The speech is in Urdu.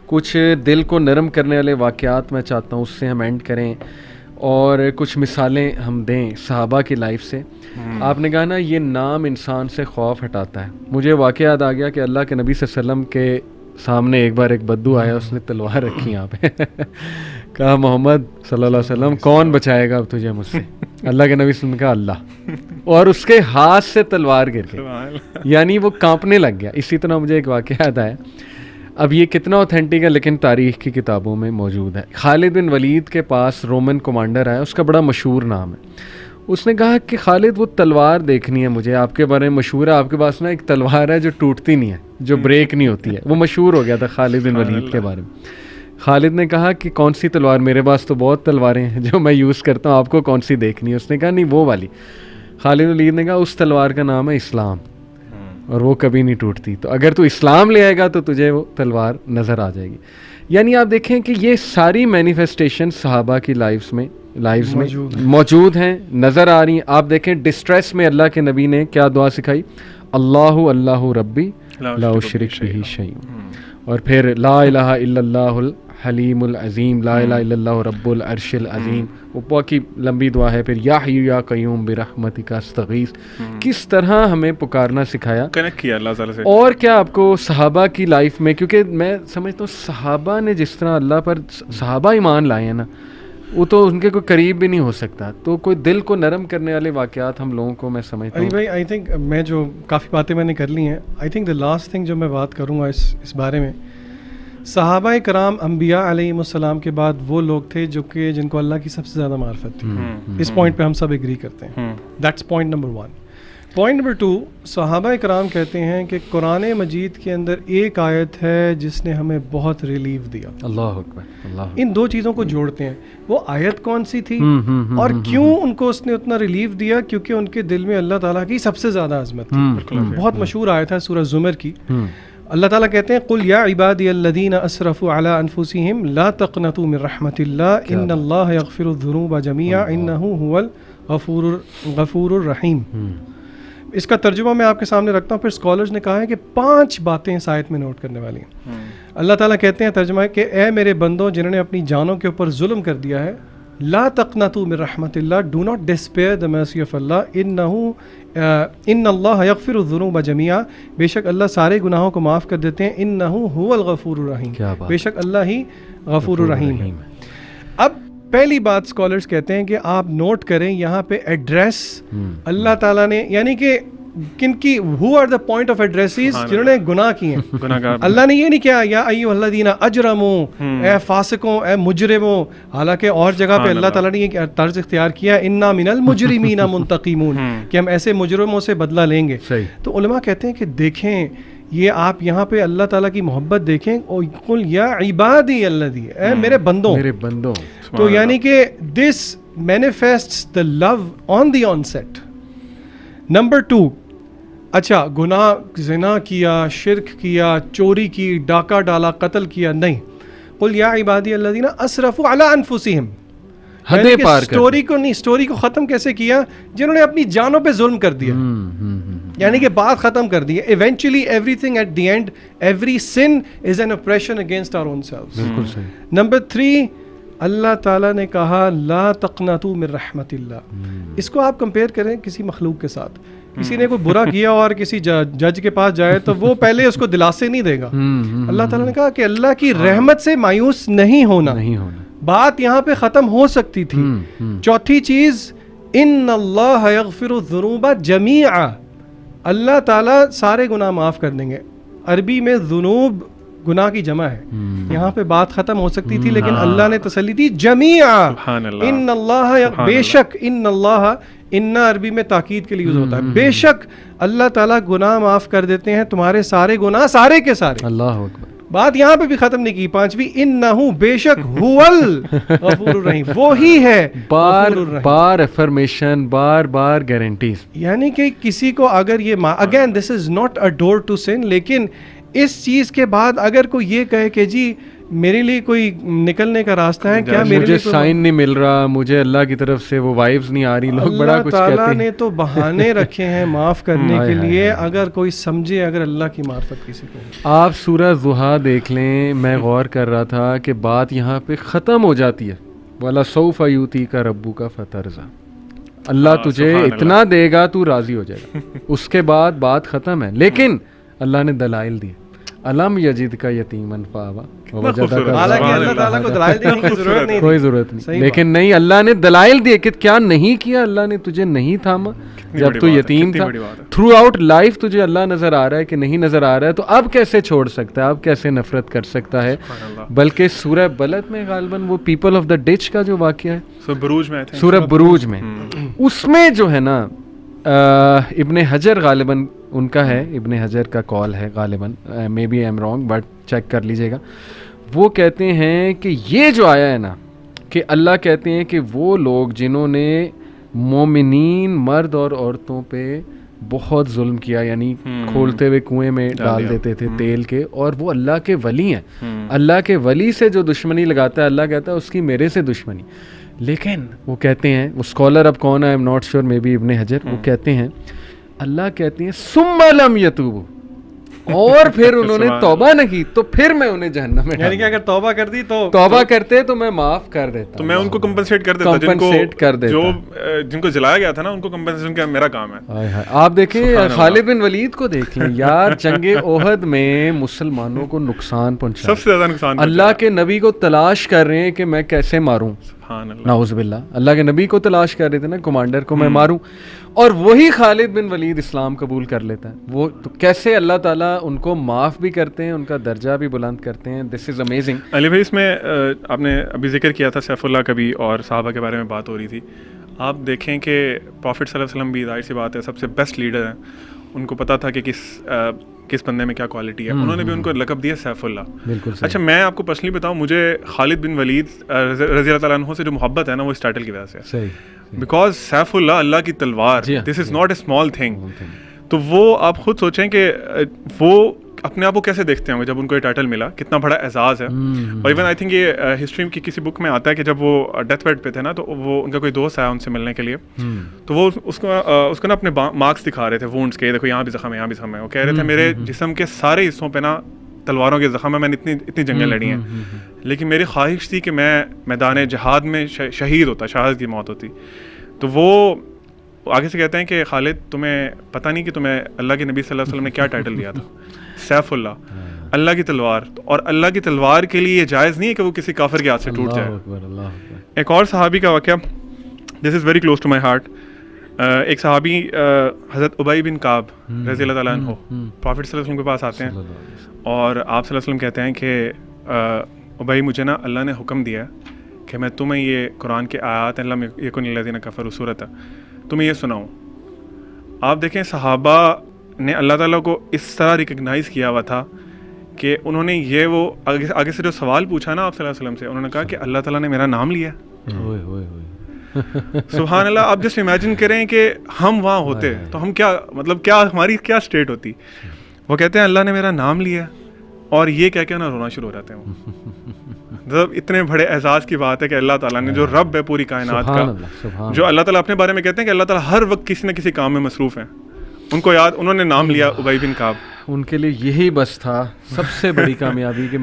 کچھ دل کو نرم کرنے والے واقعات میں چاہتا ہوں اس سے ہم اینڈ کریں اور کچھ مثالیں ہم دیں صحابہ کی لائف سے. آپ نے کہا نا یہ نام انسان سے خوف ہٹاتا ہے. مجھے واقعہ یاد آ گیا کہ اللہ کے نبی صلی اللہ علیہ وسلم کے سامنے ایک بار ایک بدو آیا, اس نے تلوار رکھی یہاں پہ, کہا محمد صلی اللہ علیہ وسلم کون بچائے گا اب تجھے مجھ سے؟ اللہ کے نبی صلی اللہ علیہ وسلم نے کہا اللہ, اور اس کے ہاتھ سے تلوار گر گئی, یعنی وہ کانپنے لگ گیا. اسی طرح مجھے ایک واقعہ یاد آیا, اب یہ کتنا اوتھینٹک ہے لیکن تاریخ کی کتابوں میں موجود ہے. خالد بن ولید کے پاس رومن کمانڈر آیا, اس کا بڑا مشہور نام ہے. اس نے کہا کہ خالد وہ تلوار دیکھنی ہے مجھے, آپ کے بارے میں مشہور ہے, آپ کے پاس نا ایک تلوار ہے جو ٹوٹتی نہیں ہے, جو بریک نہیں ہوتی ہے. وہ مشہور ہو گیا تھا خالد بن ولید کے بارے میں. خالد نے کہا کہ کون سی تلوار؟ میرے پاس تو بہت تلواریں ہیں جو میں یوز کرتا ہوں, آپ کو کون سی دیکھنی ہے؟ اس نے کہا نہیں وہ والی. خالد بن ولید نے کہا اس تلوار کا نام ہے اسلام, اور وہ کبھی نہیں ٹوٹتی, تو اگر تو اسلام لے آئے گا تو تجھے وہ تلوار نظر آ جائے گی. یعنی آپ دیکھیں کہ یہ ساری مینیفیسٹیشن صحابہ کی لائفز میں موجود ہیں, نظر آ رہی ہیں. آپ دیکھیں ڈسٹریس میں اللہ کے نبی نے کیا دعا سکھائی, اللہ اللہ ربی لا اشرک بہ شیء, اور پھر لا الہ الا اللہ الحلیم العظیم, لا الہ الا اللہ رب العرش العظیم. وہ بہت کی لمبی دعا ہے. پھر یا حی یا قیوم برحمتک استغیث. کس طرح ہمیں پکارنا سکھایا, کنیکٹ کیا اللہ تعالیٰ سے. اور کیا آپ کو صحابہ کی لائف میں, کیونکہ میں سمجھتا ہوں صحابہ نے جس طرح اللہ پر صحابہ ایمان لائے ہیں نا, وہ تو ان کے کوئی قریب بھی نہیں ہو سکتا. تو کوئی دل کو نرم کرنے والے واقعات ہم لوگوں کو, میں سمجھتا ہوں. علی بھائی آئی تھنک میں جو کافی باتیں میں نے کر لی ہیں, I think the last thing جو میں بات کروں گا اس بارے میں, صحابہ کرام انبیاء علیہم السلام کے بعد وہ لوگ تھے جو کہ جن کو اللہ کی سب سے زیادہ معرفت تھی. اس پوائنٹ پہ ہم سب ایگری کرتے ہیں. That's point number 1. Point number 2, صحابہ کرام کہتے ہیں کہ قرآن مجید کے اندر ایک آیت ہے جس نے ہمیں بہت ریلیف دیا. اللہ اکبر, اللہ. ان دو چیزوں کو جوڑتے ہیں. وہ آیت کون سی تھی اور کیوں ان کو اس نے اتنا ریلیف دیا؟ کیونکہ ان کے دل میں اللہ تعالیٰ کی سب سے زیادہ عظمت تھی. بہت مشہور آیت ہے سورہ زمر کی. اللہ تعالیٰ کہتے ہیں قل یا عبادی الذین اسرفوا علی انفسہم لا تقنطوا من رحمت اللہ ان اللہ یغفر الذنوب جميعا انہ هو الغفور الرحیم. اس کا ترجمہ میں آپ کے سامنے رکھتا ہوں. پھر اسکالرز نے کہا ہے کہ 5 باتیں اس آیت میں نوٹ کرنے والی ہیں. اللہ تعالیٰ کہتے ہیں ترجمہ ہے کہ اے میرے بندوں جنہوں نے اپنی جانوں کے اوپر ظلم کر دیا ہے, لا تقنطوا من رحمت اللہ, do not despair the mercy of اللہ, ان اللہ یغفر الذنوب جميعا, بے شک اللہ سارے گناہوں کو معاف کر دیتے ہیں, انہ هو الغفور الرحیم, بے شک اللہ ہی غفور الرحیم ہے. اب پہلی بات اسکالرس کہتے ہیں کہ آپ نوٹ کریں یہاں پہ ایڈریس اللہ تعالیٰ نے, یعنی کہ کن کی, who are the point of addresses, جنہوں نے گناہ کیے ہیں. اللہ نے یہ نہیں کیا یا ایھا الذین اجرموا, اے فاسقوں, اے مجرموں, حالانکہ اور جگہ پہ اللہ تعالیٰ نے یہ طرز اختیار کیا انا من المجرمین منتقمون, کہ ہم ایسے مجرموں سے بدلہ لیں گے. تو علماء کہتے ہیں کہ دیکھیں یہ آپ یہاں پہ اللہ تعالیٰ کی محبت دیکھیں, قل یا عبادی الذی, اے میرے بندوں, تو یعنی کہ دس مینیفیسٹس دا لو آن دی آن سیٹ. نمبر 2, اچھا گناہ, زنا کیا, شرک کیا, چوری کی, ڈاکہ ڈالا, قتل کیا, نہیں. قل یا عبادی الذین اسرفوا علی انفسہم, حدیں پار کر, اسٹوری کو ختم کیسے کیا؟ جنہوں نے اپنی جانوں پہ ظلم کر دیا, یعنی کہ بات ختم کر دی. Eventually everything at the end, every sin is an operation against our own selves. بالکل صحیح. نمبر 3, اللہ تعالیٰ نے کہا لا تقنطوا من رحمت اللہ. اس کو آپ کمپیئر کریں کسی مخلوق کے ساتھ. کسی نے کوئی برا کیا اور کسی جج کے پاس جائے تو وہ پہلے اس کو دلاسے نہیں دے گا. اللہ تعالیٰ نے کہا کہ اللہ کی رحمت سے مایوس نہیں ہونا. بات یہاں پہ ختم ہو سکتی تھی. چوتھی چیز, ان اللہ یغفر الذنوب جمیعا, اللہ تعالیٰ سارے گناہ معاف کر دیں گے. عربی میں ذنوب گناہ کی جمع ہے. یہاں پہ بات ختم ہو سکتی تھی لیکن اللہ نے تسلی دی جمیعا, ان اللہ, بے شک, ان اللہ, ان عربی میں تاکید کے لیے یوز ہوتا ہے, بے شک اللہ تعالیٰ گناہ معاف کر دیتے ہیں تمہارے سارے گناہ, سارے کے سارے. اللہ اکبر. بات یہاں پہ بھی ختم نہیں کی. 5ویں, انہ, بے شک, هو الغفور الرحیم, وہی ہے. بار بار افرمیشن, بار بار گارنٹیز. یعنی کہ کسی کو اگر یہ, again this is not a door to sin, لیکن اس چیز کے بعد اگر کوئی یہ کہے کہ جی میرے لیے کوئی نکلنے کا راستہ ہے کیا؟ مجھے سائن نہیں مل رہا, مجھے اللہ کی طرف سے وہ وائبز نہیں آ رہی, لوگ بڑا کچھ کہتے ہیں. اللہ تعالیٰ نے تو بہانے رکھے ہیں معاف کرنے کے لیے, اگر کوئی سمجھے, اگر اللہ کی معرفت کسی کو. آپ سورہ ضحیٰ دیکھ لیں, میں غور کر رہا تھا کہ بات یہاں پہ ختم ہو جاتی ہے, وَلَسَوْفَ يُؤْتِيكَ رَبُّكَ فَتَرْضَىٰ, اللہ تجھے اتنا دے گا تو راضی ہو جائے گا. اس کے بعد بات ختم ہے, لیکن اللہ نے دلائل دیے, الم یجد کا یتیمن فآویٰ, حالانکہ اللہ تعالیٰ کو دلائل دینے کی ضرورت نہیں, کوئی ضرورت نہیں, لیکن نہیں, اللہ نے دلائل دیے کہ کیا نہیں کیا, اللہ نے تجھے نہیں تھاما جب تو یتیم تھا. تھرو آؤٹ لائف تجھے اللہ نظر آ رہا ہے کہ نہیں نظر آ رہا ہے, تو اب کیسے چھوڑ سکتا ہے, اب کیسے نفرت کر سکتا ہے. بلکہ سورہ بلد میں غالباً وہ پیپل آف دا ڈچ کا جو واقعہ ہے, سورہ بروج میں, اس میں جو ہے نا ابن حجر غالباً ان کا ہے, ابن حجر کا کال ہے غالباً, maybe I am wrong but check کر لیجیے گا. وہ کہتے ہیں کہ یہ جو آیا ہے نا, کہ اللہ کہتے ہیں کہ وہ لوگ جنہوں نے مومنین مرد اور عورتوں پہ بہت ظلم کیا, یعنی کھولتے ہوئے کنویں میں ڈال دیتے تھے تیل کے, اور وہ اللہ کے ولی ہیں, اللہ کے ولی سے جو دشمنی لگاتا ہے اللہ کہتا ہے اس کی میرے سے دشمنی. لیکن وہ کہتے ہیں, وہ اسکالر اب کون ہے I am not sure, maybe Ibn Hajar, وہ کہتے ہیں اللہ کہتے ہیں ثم لم یتوبوا, اور پھر انہوں نے توبہ نہ کی تو پھر میں انہیں جہنم میں, یعنی کہ اگر توبہ کر دی تو توبہ کرتے تو میں معاف کر دیتا, تو میں ان کو کمپنسیٹ کر دیتا, جو جن کو جلایا گیا تھا نا ان کو کمپنسیشن کا میرا کام ہے. آپ دیکھیں خالد بن ولید کو دیکھ لیں یار, جنگ احد میں مسلمانوں کو نقصان پہنچا, سب سے زیادہ نقصان, اللہ کے نبی کو تلاش کر رہے ہیں کہ میں کیسے ماروں, نعوذ باللہ, اللہ کے نبی کو تلاش کر رہے تھے نا, کمانڈر کو میں ماروں, اور وہی خالد بن ولید اسلام قبول کر لیتا ہے. وہ تو کیسے اللہ تعالیٰ ان کو معاف بھی کرتے ہیں, ان کا درجہ بھی بلند کرتے ہیں. دس از امیزنگ. علی بھائی, اس میں آپ نے ابھی ذکر کیا تھا سیف اللہ کا بھی, اور صحابہ کے بارے میں بات ہو رہی تھی. آپ دیکھیں کہ پروفٹ صلی اللہ علیہ وسلم بھی, ظاہر سی بات ہے, سب سے بیسٹ لیڈر ہیں, ان کو پتا تھا کہ کس بندے میں کیا کوالٹی ہے, انہوں نے بھی ان کو لقب دیا سیف اللہ. بالکل. اچھا, میں آپ کو پرسنلی بتاؤں, مجھے خالد بن ولید رضی اللہ تعالیٰ عنہ سے جو محبت ہے نا, وہ اس ٹائٹل کی وجہ سے ہے, بیکاز سیف اللہ, اللہ کی تلوار, this is not a small thing. تو وہ آپ خود سوچیں کہ وہ اپنے آپ کو کیسے دیکھتے ہوں گے جب ان کو یہ ٹائٹل ملا, کتنا بڑا اعزاز ہے. اور ایون آئی تھنک یہ ہسٹری کی کسی بک میں آتا ہے کہ جب وہ ڈیتھ بیڈ پہ تھے نا, تو وہ ان کا کوئی دوست آیا ان سے ملنے کے لیے, تو وہ اس کو نا اپنے مارکس دکھا رہے تھے وونڈس کے, دیکھو یہاں بھی زخم ہے, یہاں بھی زخم ہے. وہ کہہ رہے تھے میرے جسم کے سارے حصوں پہ نا تلواروں کے زخم ہے, میں نے اتنی جنگیں لڑی ہیں, لیکن میری خواہش تھی کہ میں میدان جہاد میں شہید ہوتا, شہادت کی موت ہوتی. تو وہ آگے سے کہتے ہیں کہ خالد, تمہیں پتہ نہیں کہ تمہیں اللہ کے نبی صلی اللہ علیہ وسلم نے کیا ٹائٹل دیا تھا, سیف اللہ, اللہ کی تلوار. اور اللہ کی تلوار کے لیے یہ جائز نہیں ہے کہ وہ کسی کافر کے ہاتھ سے ٹوٹ جائے. ایک اور صحابی کا واقعہ, this is very close to my heart. ایک صحابی حضرت ابی بن کعب رضی اللہ تعالیٰ عنہ پروفٹ صلی اللہ علیہ وسلم کے پاس آتے ہیں, اور آپ صلی اللہ علیہ وسلم کہتے ہیں کہ ابی, مجھے نا اللہ نے حکم دیا کہ میں تمہیں یہ قرآن کے آیات لم یکن الذین کفروا سورۃ, تمہیں یہ سناؤں. آپ دیکھیں صحابہ نے اللہ تعالیٰ کو اس طرح ریکگنائز کیا ہوا تھا کہ انہوں نے یہ وہ آگے سے جو سوال پوچھا نا آپ صلی اللہ علیہ وسلم سے, انہوں نے کہا کہ اللہ تعالیٰ نے میرا نام لیا. سبحان اللہ. آپ جسٹ امیجن کریں کہ ہم وہاں ہوتے تو ہم کیا, مطلب کیا ہماری کیا اسٹیٹ ہوتی. وہ کہتے ہیں اللہ نے میرا نام لیا, اور یہ کہہ کے نا رونا شروع ہو جاتے ہیں. مطلب اتنے بڑے اعزاز کی بات ہے کہ اللہ تعالیٰ نے, جو رب ہے پوری کائنات کا, جو اللہ تعالیٰ اپنے بارے میں کہتے ہیں کہ اللہ تعالیٰ ہر وقت کسی نہ کسی کام میں مصروف ہیں, ان کو یاد, انہوں نے نام لیا ابی بن کعب. ان کے لیے یہی بس تھا سب سے بڑی کامیابی کہ